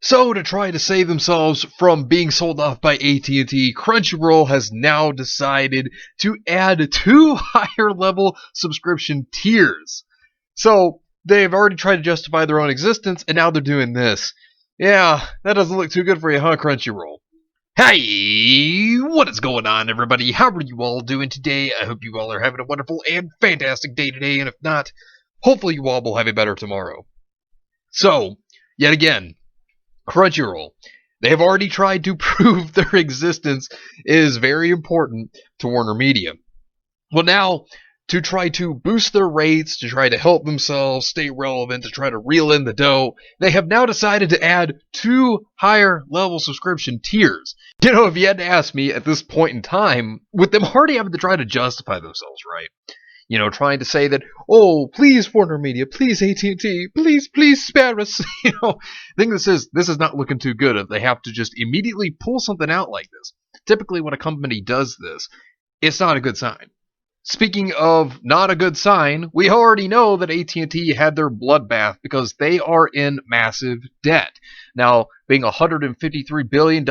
So, to try to save themselves from being sold off by AT&T, Crunchyroll has now decided to add 2 higher level subscription tiers. So, they've already tried to justify their own existence, and now they're doing this. Yeah, that doesn't look too good for you, huh, Crunchyroll? Hey, what is going on, everybody? How are you all doing today? I hope you all are having a wonderful and fantastic day today, and if not, hopefully you all will have a better tomorrow. So, yet again, Crunchyroll. They have already tried to prove their existence is very important to Warner Media. Well, now, to try to boost their rates, to try to help themselves stay relevant, to try to reel in the dough, they have now decided to add 2 higher level subscription tiers. You know, if you had to ask me at this point in time, with them already having to try to justify themselves, right? You know, trying to say that, oh, please Warner Media, please AT&T, please spare us. You know, I think this is not looking too good if they have to just immediately pull something out like this. Typically, when a company does this, it's not a good sign. Speaking of not a good sign, we already know that AT&T had their bloodbath because they are in massive debt. Now, being $153 billion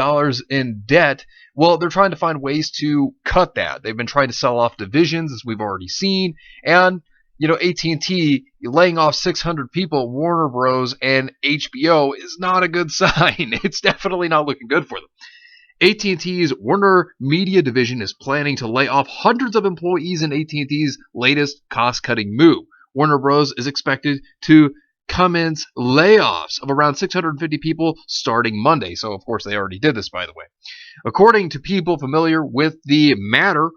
in debt, well, they're trying to find ways to cut that. They've been trying to sell off divisions, as we've already seen, and, you know, AT&T laying off 600 people, Warner Bros. And HBO is not a good sign. It's definitely not looking good for them. AT&T's Warner Media division is planning to lay off hundreds of employees in AT&T's latest cost-cutting move. Warner Bros. Is expected to commence layoffs of around 650 people starting Monday. So, of course, they already did this, by the way. According to people familiar with the matter,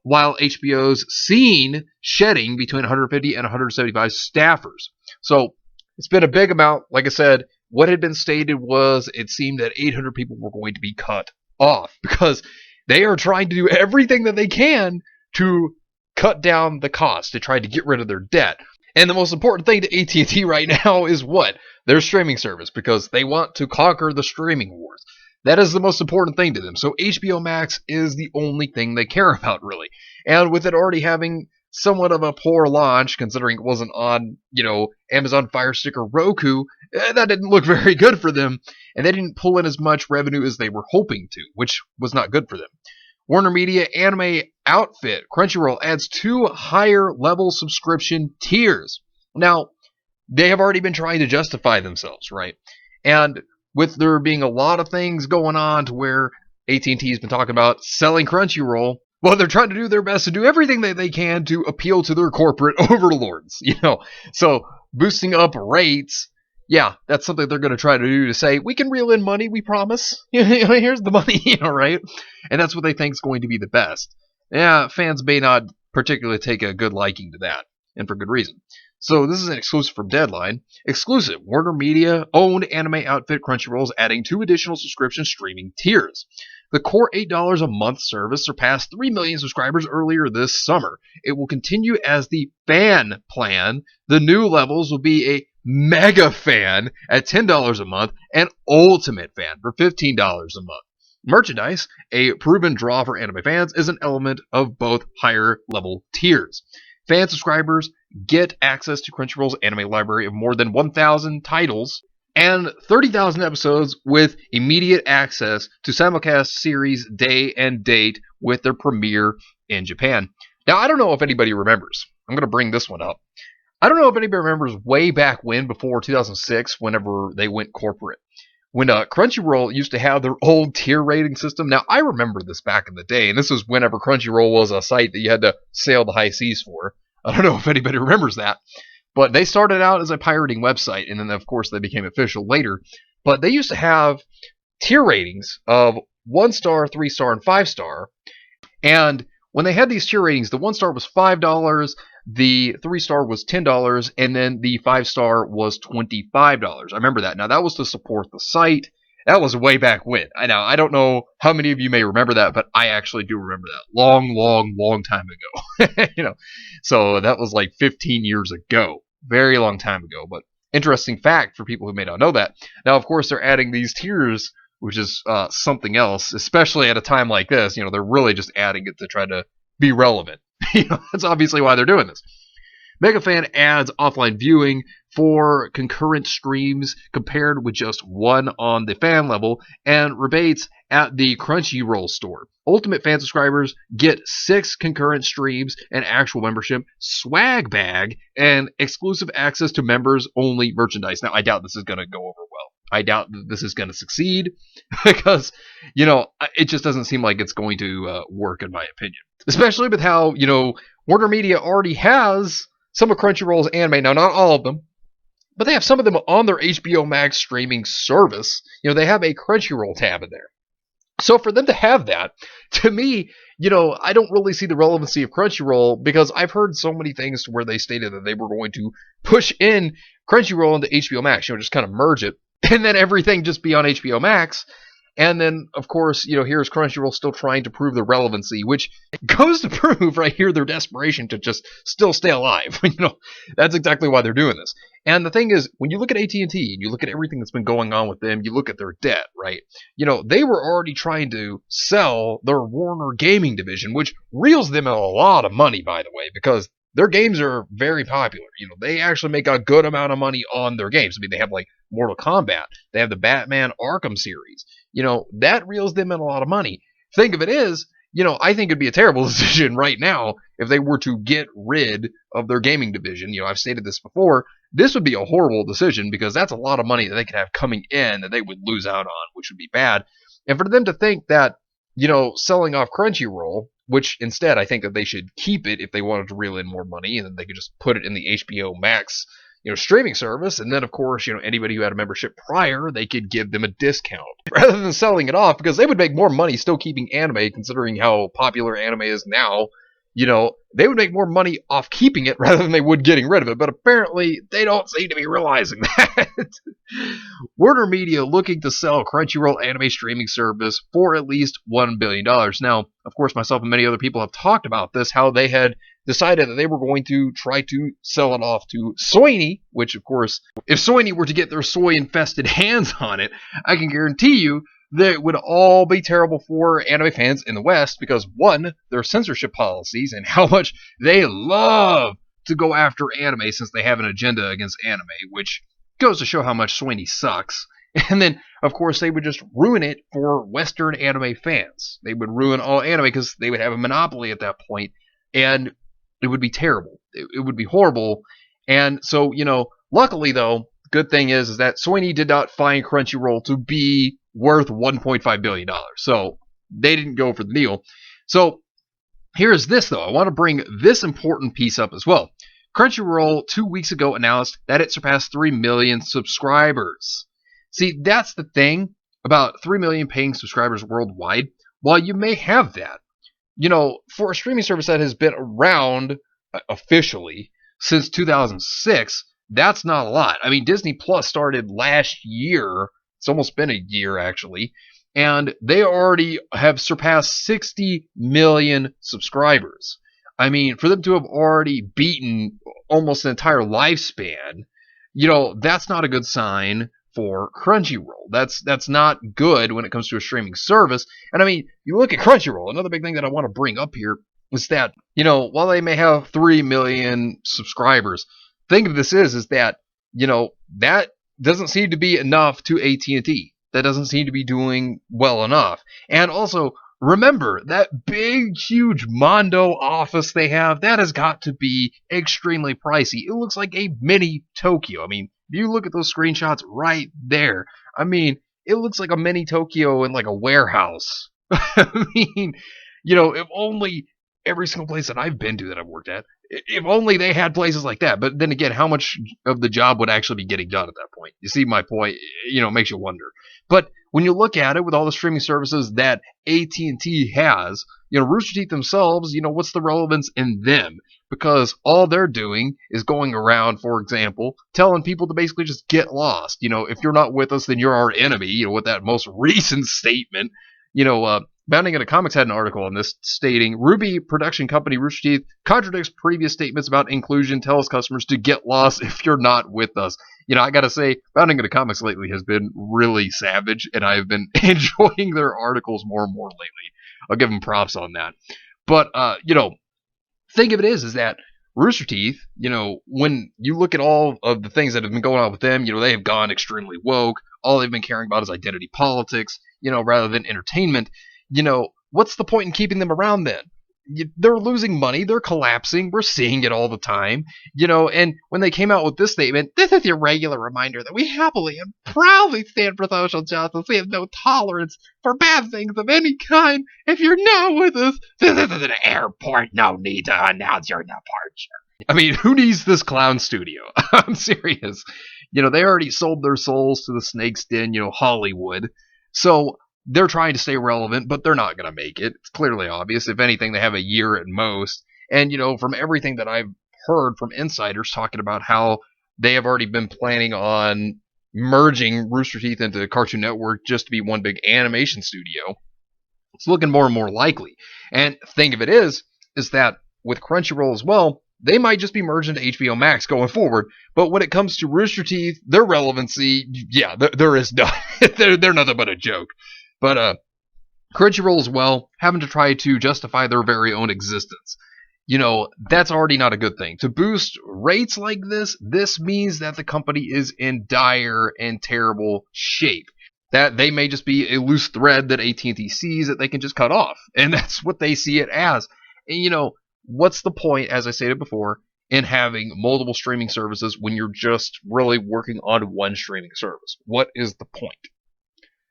while HBO's seen shedding between 150 and 175 staffers. So, it's been a big amount. Like I said, what had been stated was it seemed that 800 people were going to be cut off because they are trying to do everything that they can to cut down the cost, to try to get rid of their debt. And the most important thing to AT&T right now is what? Their streaming service, because they want to conquer the streaming wars. That is the most important thing to them. So HBO Max is the only thing they care about, really. And with it already having somewhat of a poor launch, considering it wasn't on, you know, Amazon Fire Stick or Roku, that didn't look very good for them, and they didn't pull in as much revenue as they were hoping to, which was not good for them. Warner Media anime outfit Crunchyroll adds 2 higher level subscription tiers. Now, they have already been trying to justify themselves, right? And with there being a lot of things going on to where AT&T has been talking about selling Crunchyroll, well, they're trying to do their best to do everything that they can to appeal to their corporate overlords, you know. So, boosting up rates, yeah, that's something they're going to try to do, to say, we can reel in money, we promise. Here's the money, you know, right? And that's what they think is going to be the best. Yeah, fans may not particularly take a good liking to that, and for good reason. So this is an exclusive from Deadline. Exclusive, Warner Media owned anime outfit Crunchyroll is adding 2 additional subscription streaming tiers. The core $8 a month service surpassed 3 million subscribers earlier this summer. It will continue as the fan plan. The new levels will be a Mega Fan at $10 a month and Ultimate Fan for $15 a month. Merchandise, a proven draw for anime fans, is an element of both higher level tiers. Fan subscribers get access to Crunchyroll's anime library of more than 1,000 titles and 30,000 episodes with immediate access to simulcast series day and date with their premiere in Japan. Now, I don't know if anybody remembers. I'm going to bring this one up. I don't know if anybody remembers way back when, before 2006, whenever they went corporate, when Crunchyroll used to have their old tier rating system. Now, I remember this back in the day, and this was whenever Crunchyroll was a site that you had to sail the high seas for. I don't know if anybody remembers that. But they started out as a pirating website, and then, of course, they became official later. But they used to have tier ratings of 1-star, 3-star, and 5-star. And when they had these tier ratings, the 1-star was $5, the 3-star was $10, and then the 5-star was $25. I remember that. Now, that was to support the site. That was way back when. I don't know how many of you may remember that, but I actually do remember that. Long time ago. You know, so that was like 15 years ago. Very long time ago. But interesting fact for people who may not know that. Now, of course, they're adding these tiers, which is something else, especially at a time like this. You know, they're really just adding it to try to be relevant. You know, that's obviously why they're doing this. Megafan adds offline viewing for concurrent streams compared with just one on the fan level, and rebates at the Crunchyroll store. Ultimate fan subscribers get 6 concurrent streams, an actual membership, swag bag, and exclusive access to members only merchandise. Now, I doubt this is going to go over well. I doubt that this is going to succeed because, it just doesn't seem like it's going to work, in my opinion. Especially with how, Warner Media already has some of Crunchyroll's anime. Now, not all of them, but they have some of them on their HBO Max streaming service. They have a Crunchyroll tab in there. So for them to have that, to me, I don't really see the relevancy of Crunchyroll, because I've heard so many things where they stated that they were going to push in Crunchyroll into HBO Max, just kind of merge it, and then everything just be on HBO Max. And then, of course, here's Crunchyroll still trying to prove their relevancy, which goes to prove right here their desperation to just still stay alive. That's exactly why they're doing this. And the thing is, when you look at AT&T and you look at everything that's been going on with them, you look at their debt, right? They were already trying to sell their Warner gaming division, which reels them in a lot of money, by the way, because their games are very popular. They actually make a good amount of money on their games. I mean, they have like Mortal Kombat. They have the Batman Arkham series. That reels them in a lot of money. Thing of it is, I think it'd be a terrible decision right now if they were to get rid of their gaming division. I've stated this before. This would be a horrible decision, because that's a lot of money that they could have coming in that they would lose out on, which would be bad. And for them to think that, selling off Crunchyroll, which instead I think that they should keep it if they wanted to reel in more money, and then they could just put it in the HBO Max streaming service, and then of course, anybody who had a membership prior, they could give them a discount rather than selling it off, because they would make more money still keeping anime, considering how popular anime is now. They would make more money off keeping it rather than they would getting rid of it, but apparently they don't seem to be realizing that. Warner Media looking to sell Crunchyroll anime streaming service for at least $1 billion. Now, of course, myself and many other people have talked about this, how they had decided that they were going to try to sell it off to Sony, which, of course, if Sony were to get their soy-infested hands on it, I can guarantee you that it would all be terrible for anime fans in the West, because, one, their censorship policies and how much they love to go after anime since they have an agenda against anime, which goes to show how much Sony sucks. And then, of course, they would just ruin it for Western anime fans. They would ruin all anime because they would have a monopoly at that point, and it would be terrible. It would be horrible. And so, luckily, though, good thing is that Sony did not find Crunchyroll to be worth $1.5 billion. So they didn't go for the deal. So here's this, though. I want to bring this important piece up as well. Crunchyroll 2 weeks ago announced that it surpassed 3 million subscribers. See, that's the thing about 3 million paying subscribers worldwide. While you may have that, for a streaming service that has been around officially since 2006, that's not a lot. I mean, Disney Plus started last year. It's almost been a year, actually. And they already have surpassed 60 million subscribers. I mean, for them to have already beaten almost an entire lifespan, that's not a good sign for Crunchyroll. That's not good when it comes to a streaming service. And I mean, you look at Crunchyroll, another big thing that I want to bring up here is that, while they may have 3 million subscribers, the thing of this is that, that doesn't seem to be enough to AT&T. That doesn't seem to be doing well enough. And also, remember, that big, huge Mondo office they have, that has got to be extremely pricey. It looks like a mini Tokyo. I mean, if you look at those screenshots right there, I mean, it looks like a mini Tokyo in like a warehouse. I mean, if only every single place that I've been to that I've worked at, if only they had places like that. But then again, how much of the job would actually be getting done at that point? You see my point? It makes you wonder. But when you look at it with all the streaming services that AT&T has, Rooster Teeth themselves, what's the relevance in them? Because all they're doing is going around, for example, telling people to basically just get lost. If you're not with us, then you're our enemy. With that most recent statement, Bounding into Comics had an article on this stating, Ruby production company Rooster Teeth contradicts previous statements about inclusion, tells customers to get lost if you're not with us. I gotta say, Bounding into Comics lately has been really savage, and I've been enjoying their articles more and more lately. I'll give them props on that. But, thing of it is that Rooster Teeth, when you look at all of the things that have been going on with them, they have gone extremely woke. All they've been caring about is identity politics, rather than entertainment. What's the point in keeping them around then? They're losing money. They're collapsing. We're seeing it all the time. And when they came out with this statement, this is your regular reminder that we happily and proudly stand for social justice. We have no tolerance for bad things of any kind. If you're not with us, this is an airport. No need to announce your departure. I mean, who needs this clown studio? I'm serious. They already sold their souls to the snake's den, Hollywood. So they're trying to stay relevant, but they're not going to make it. It's clearly obvious. If anything, they have a year at most. And, from everything that I've heard from insiders talking about how they have already been planning on merging Rooster Teeth into Cartoon Network just to be one big animation studio, it's looking more and more likely. And the thing of it is that with Crunchyroll as well, they might just be merged into HBO Max going forward. But when it comes to Rooster Teeth, their relevancy, yeah, there is no, they're nothing but a joke. But Crunchyroll as well, having to try to justify their very own existence. That's already not a good thing. To boost rates like this means that the company is in dire and terrible shape. That they may just be a loose thread that AT&T sees that they can just cut off. And that's what they see it as. And what's the point, as I stated before, in having multiple streaming services when you're just really working on one streaming service? What is the point?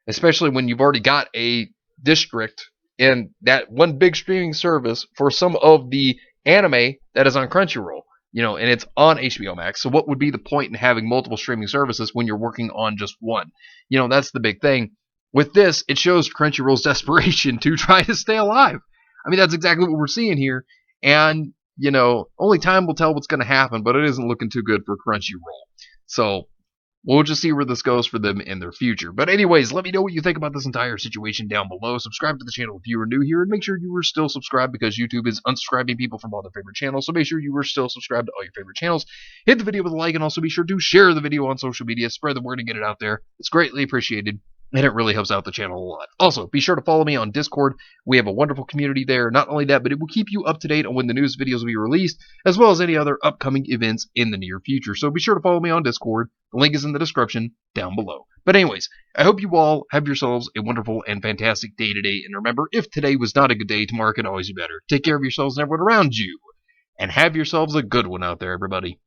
Especially when you've already got a district in that one big streaming service for some of the anime that is on Crunchyroll, and it's on HBO Max. So what would be the point in having multiple streaming services when you're working on just one? That's the big thing. With this, it shows Crunchyroll's desperation to try to stay alive. I mean, that's exactly what we're seeing here. And, only time will tell what's going to happen, but it isn't looking too good for Crunchyroll. So we'll just see where this goes for them in their future. But anyways, let me know what you think about this entire situation down below. Subscribe to the channel if you are new here, and make sure you are still subscribed because YouTube is unsubscribing people from all their favorite channels. So make sure you are still subscribed to all your favorite channels. Hit the video with a like, and also be sure to share the video on social media. Spread the word and get it out there. It's greatly appreciated, and it really helps out the channel a lot. Also, be sure to follow me on Discord. We have a wonderful community there. Not only that, but it will keep you up to date on when the news videos will be released, as well as any other upcoming events in the near future. So be sure to follow me on Discord. The link is in the description down below. But anyways, I hope you all have yourselves a wonderful and fantastic day today. And remember, if today was not a good day, tomorrow can always be better. Take care of yourselves and everyone around you. And have yourselves a good one out there, everybody.